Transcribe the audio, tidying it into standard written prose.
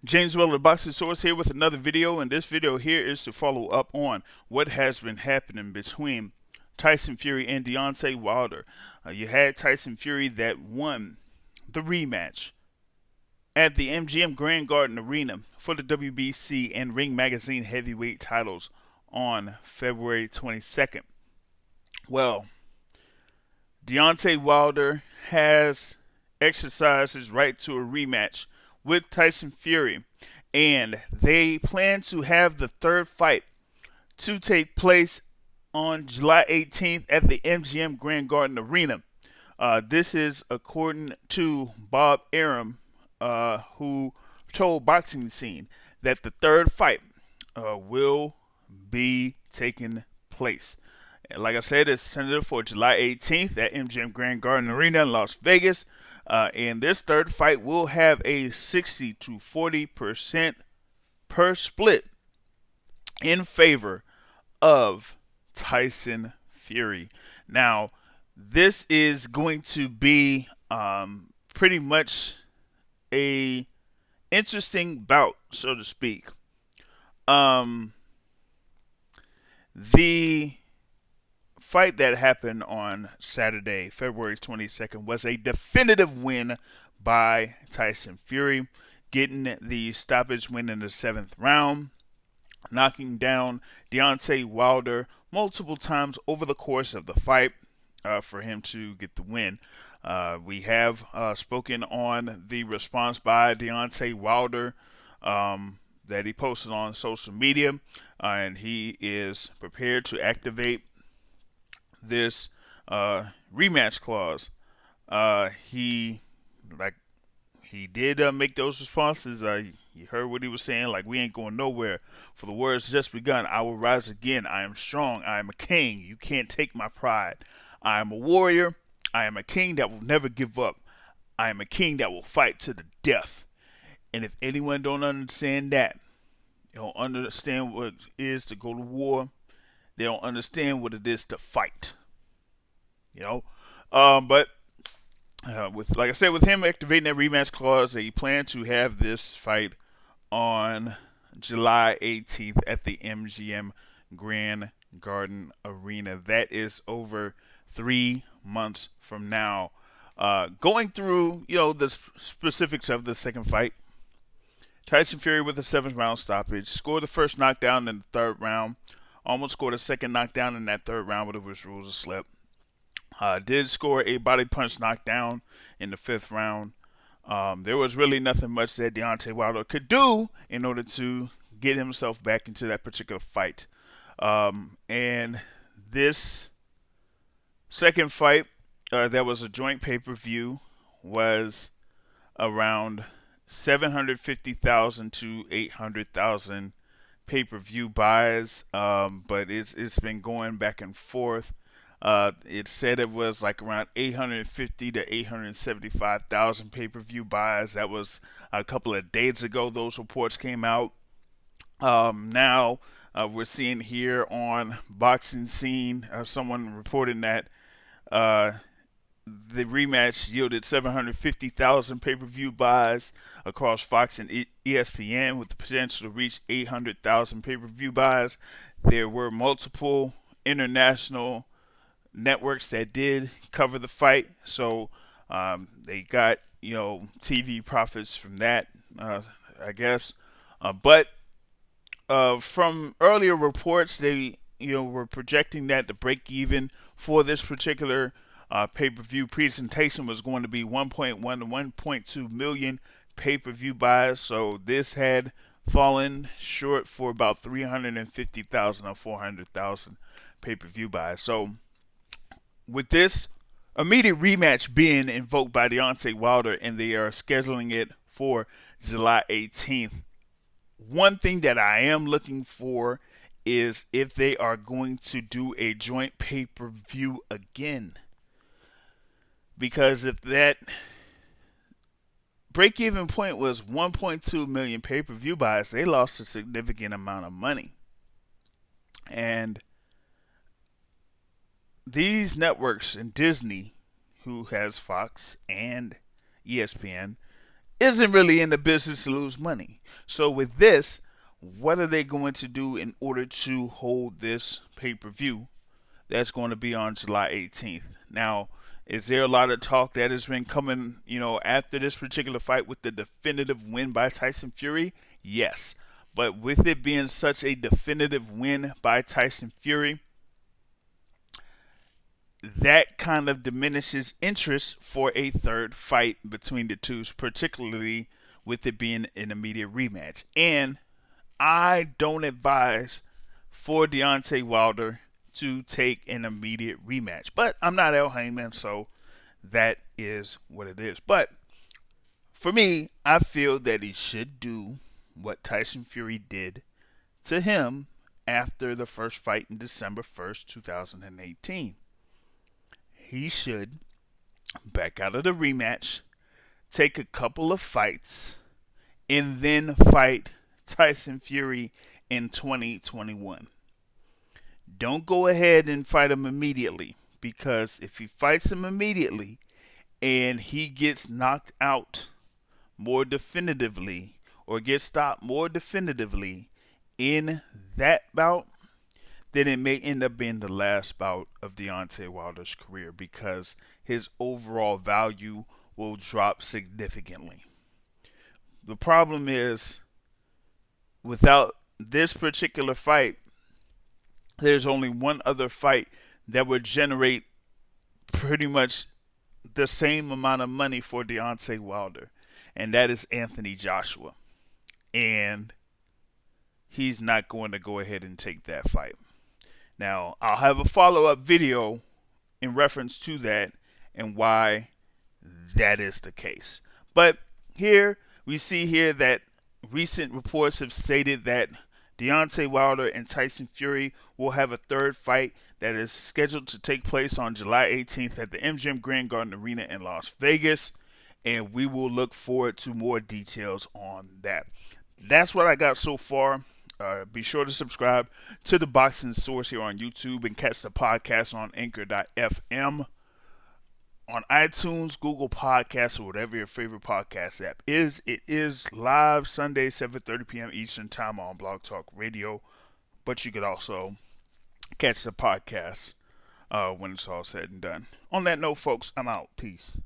James Weller, Boxing Source here with another video, and this video here is to follow up on what has been happening between Tyson Fury and Deontay Wilder. You had Tyson Fury that won the rematch at the MGM Grand Garden Arena for the WBC and Ring Magazine heavyweight titles on February 22nd. Well, Deontay Wilder has exercised his right to a rematch with Tyson Fury, and they plan to have the third fight to take place on July 18th at the MGM Grand Garden Arena. This is according to Bob Arum, who told Boxing Scene that the third fight will be taking place. Like I said, it's tentative for July 18th at MGM Grand Garden Arena in Las Vegas. And this third fight will have a 60 to 40% per split in favor of Tyson Fury. Now, this is going to be pretty much a interesting bout, so to speak. The fight that happened on Saturday, February 22nd, was a definitive win by Tyson Fury, getting the stoppage win in the 7th round, knocking down Deontay Wilder multiple times over the course of the fight for him to get the win. We have spoken on the response by Deontay Wilder that he posted on social media, and he is prepared to activate this rematch clause. He did make those responses. You heard what he was saying, like, we ain't going nowhere. For the wars just begun. I will rise again. I am strong. I am a king. You can't take my pride. I am a warrior. I am a king that will never give up. I am a king that will fight to the death. And if anyone don't understand that, they don't understand what it is to go to war. They don't understand what it is to fight. But with, like I said, with him activating that rematch clause, they plan to have this fight on July 18th at the MGM Grand Garden Arena. That is over 3 months from now. Going through, the specifics of the second fight. Tyson Fury with a 7th round stoppage scored the first knockdown in the 3rd round. Almost scored a second knockdown in that 3rd round, but it was rules of slip. Did score a body punch knockdown in the 5th round. There was really nothing much that Deontay Wilder could do in order to get himself back into that particular fight. And this second fight, that was a joint pay-per-view, was around 750,000 to 800,000 pay-per-view buys, but it's been going back and forth. It said it was like around 850 to 875,000 pay-per-view buys. That was a couple of days ago. Those reports came out. Now we're seeing here on Boxing Scene, someone reporting that the rematch yielded 750,000 pay-per-view buys across Fox and ESPN, with the potential to reach 800,000 pay-per-view buys. There were multiple international networks that did cover the fight, so they got TV profits from that, I guess. But from earlier reports, they were projecting that the break even for this particular pay-per-view presentation was going to be 1.1 to 1.2 million pay-per-view buys. So this had fallen short for about 350,000 or 400,000 pay-per-view buys. So with this immediate rematch being invoked by Deontay Wilder, and they are scheduling it for July 18th, one thing that I am looking for is if they are going to do a joint pay-per-view again. Because if that break-even point was 1.2 million pay-per-view buys, they lost a significant amount of money. And these networks, and Disney, who has Fox and ESPN, isn't really in the business to lose money. So with this, what are they going to do in order to hold this pay-per-view that's going to be on July 18th? Now, is there a lot of talk that has been coming, after this particular fight with the definitive win by Tyson Fury? Yes. But with it being such a definitive win by Tyson Fury, that kind of diminishes interest for a third fight between the two, particularly with it being an immediate rematch. And I don't advise for Deontay Wilder to take an immediate rematch. But I'm not El Heyman, so that is what it is. But for me, I feel that he should do what Tyson Fury did to him after the first fight in December 1st, 2018. He should back out of the rematch, take a couple of fights, and then fight Tyson Fury in 2021. Don't go ahead and fight him immediately, because if he fights him immediately and he gets knocked out more definitively or gets stopped more definitively in that bout, then it may end up being the last bout of Deontay Wilder's career, because his overall value will drop significantly. The problem is, without this particular fight, there's only one other fight that would generate pretty much the same amount of money for Deontay Wilder, and that is Anthony Joshua. And he's not going to go ahead and take that fight. Now, I'll have a follow-up video in reference to that and why that is the case. But here, we see here that recent reports have stated that Deontay Wilder and Tyson Fury will have a third fight that is scheduled to take place on July 18th at the MGM Grand Garden Arena in Las Vegas. And we will look forward to more details on that. That's what I got so far. Be sure to subscribe to the Boxing Source here on YouTube and catch the podcast on Anchor.fm, on iTunes, Google Podcasts, or whatever your favorite podcast app is. It is live Sunday, 7:30 p.m. Eastern Time on Blog Talk Radio, but you could also catch the podcast when it's all said and done. On that note, folks, I'm out. Peace.